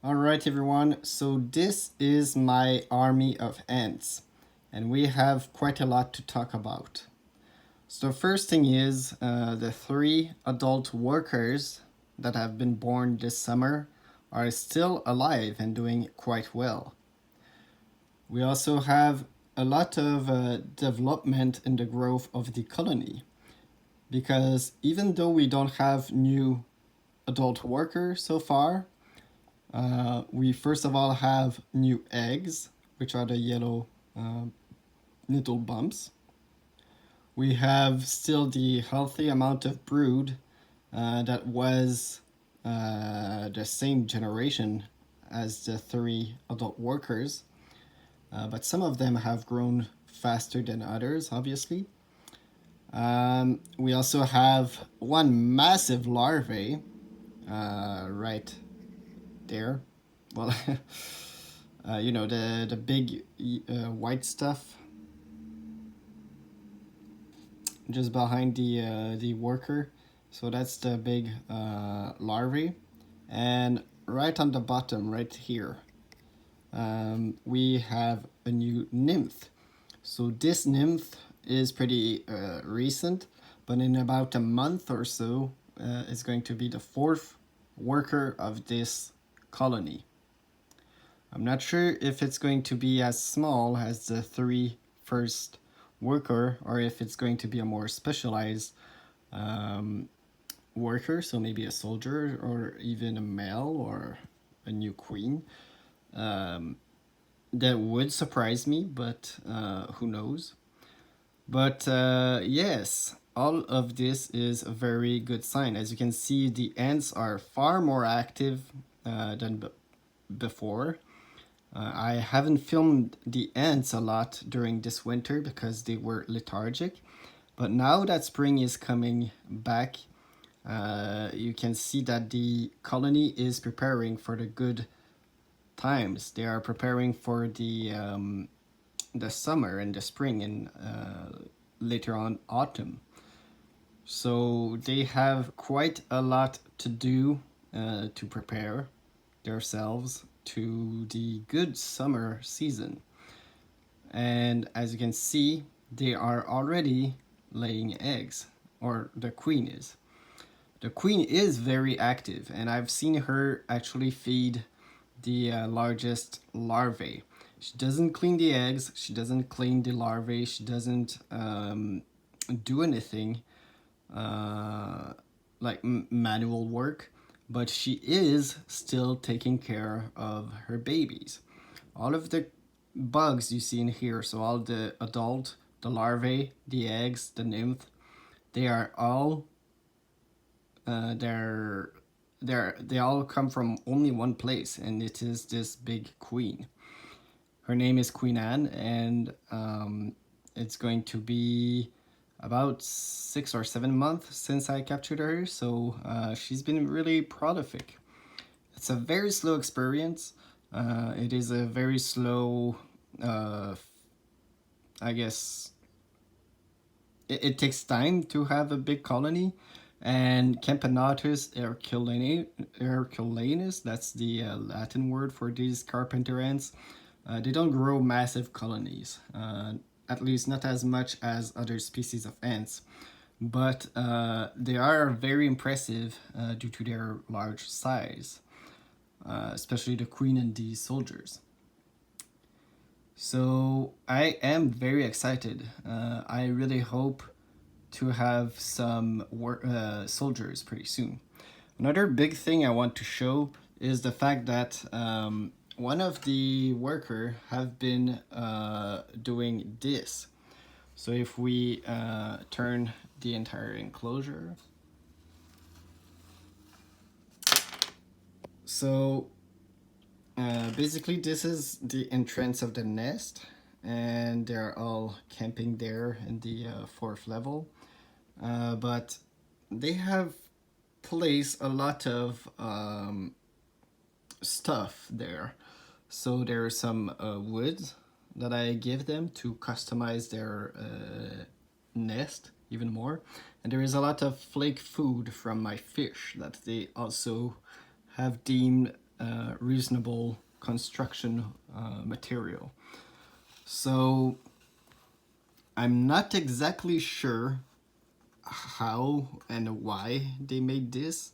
Alright everyone, so this is my army of ants, and we have quite a lot to talk about. So the first thing is the 3 adult workers that have been born this summer are still alive and doing quite well. We also have a lot of development in the growth of the colony, because even though we don't have new adult workers so far, we first of all have new eggs, which are the yellow little bumps. We have still the healthy amount of brood that was the same generation as the 3 adult workers, but some of them have grown faster than others, obviously. We also have one massive larvae right there. Well, the big white stuff just behind the worker. So that's the big larvae, and right on the bottom, right here, we have a new nymph. So this nymph is pretty recent, but in about a month or so, it's going to be the 4th worker of this colony. I'm not sure if it's going to be as small as the 3 first worker, or if it's going to be a more specialized worker, so maybe a soldier or even a male or a new queen. That would surprise me, but who knows. But yes, all of this is a very good sign. As you can see, the ants are far more active than before. I haven't filmed the ants a lot during this winter because they were lethargic. But now that spring is coming back, you can see that the colony is preparing for the good times. They are preparing for the summer and the spring and later on autumn. So they have quite a lot to do to prepare themselves to the good summer season. And as you can see, they are already laying eggs, or the queen is. The queen is very active, and I've seen her actually feed the largest larvae. She doesn't clean the eggs, she doesn't clean the larvae, she doesn't do anything like manual work, but she is still taking care of her babies. All of the bugs you see in here, so all the adult, the larvae, the eggs, the nymph, they are all they all come from only one place, and it is this big queen. Her name is Queen Anne, and it's going to be about 6 or 7 months since I captured her, so she's been really prolific. It's a very slow experience. It is a very slow, I guess, it takes time to have a big colony, and Camponotus herculanus, that's the Latin word for these carpenter ants, they don't grow massive colonies, at least not as much as other species of ants, but they are very impressive due to their large size, especially the queen and the soldiers. So I am very excited. I really hope to have some soldiers pretty soon. Another big thing I want to show is the fact that one of the worker have been doing this. So if we turn the entire enclosure, so basically this is the entrance of the nest, and they're all camping there in the 4th level, but they have placed a lot of stuff there. So there's some wood that I give them to customize their nest even more, and there is a lot of flake food from my fish that they also have deemed reasonable construction material. So I'm not exactly sure how and why they made this,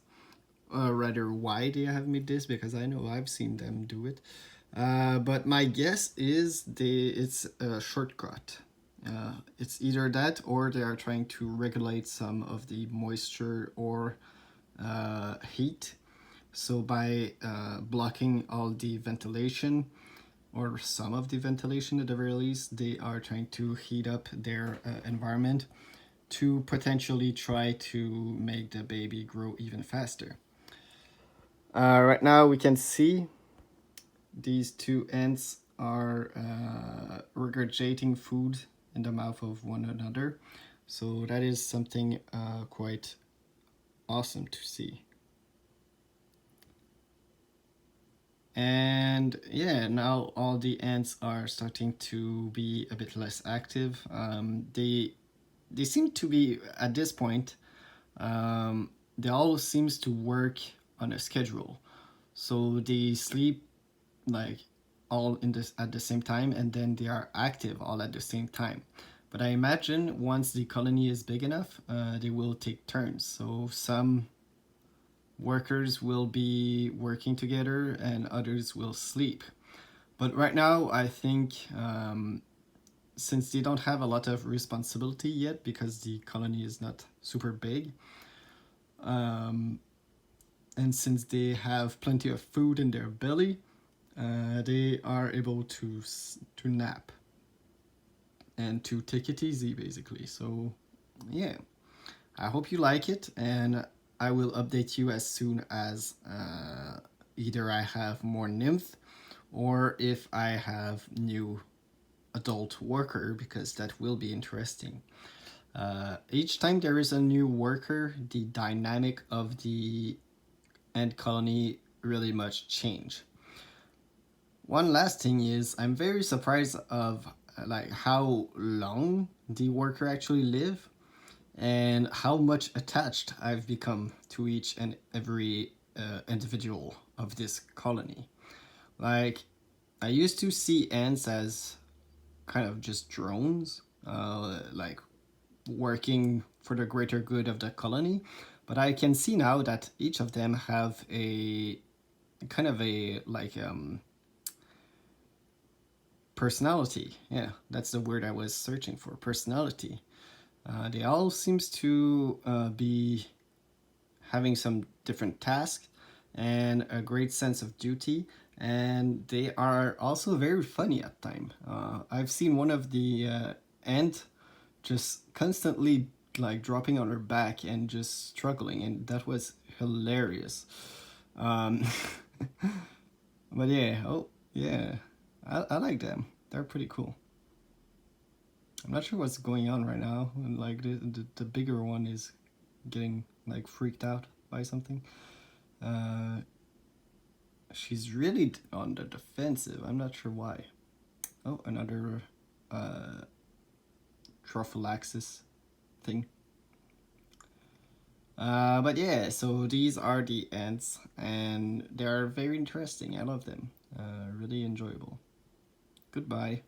or rather why they have made this, because I know I've seen them do it. But my guess is it's a shortcut. It's either that or they are trying to regulate some of the moisture or heat. So by blocking all the ventilation, or some of the ventilation at the very least, they are trying to heat up their environment to potentially try to make the baby grow even faster. Right now we can see these two ants are regurgitating food in the mouth of one another. So that is something quite awesome to see. And yeah, now all the ants are starting to be a bit less active. They seem to be at this point. They all seems to work on a schedule, so they sleep like all in this at the same time, and then they are active all at the same time. But I imagine once the colony is big enough, they will take turns. So some workers will be working together and others will sleep. But right now, I think since they don't have a lot of responsibility yet because the colony is not super big, and since they have plenty of food in their belly, they are able to nap and to take it easy, basically. So yeah, I hope you like it, and I will update you as soon as either I have more nymph or if I have new adult worker, because that will be interesting. Each time there is a new worker, the dynamic of the ant colony really much change. One last thing is I'm very surprised of like how long the worker actually live and how much attached I've become to each and every individual of this colony. Like, I used to see ants as kind of just drones, like working for the greater good of the colony, but I can see now that each of them have a kind of a like personality. Yeah, that's the word I was searching for, personality. They all seems to be having some different tasks and a great sense of duty, and they are also very funny at time. I've seen one of the ant just constantly like dropping on her back and just struggling, and that was hilarious. Um, but yeah, oh yeah, I like them. They're pretty cool. I'm not sure what's going on right now, and like the bigger one is getting like freaked out by something. Uh, she's really on the defensive. I'm not sure why. Oh, another trophallaxis thing. But yeah, so these are the ants, and they are very interesting. I love them. Really enjoyable. Goodbye.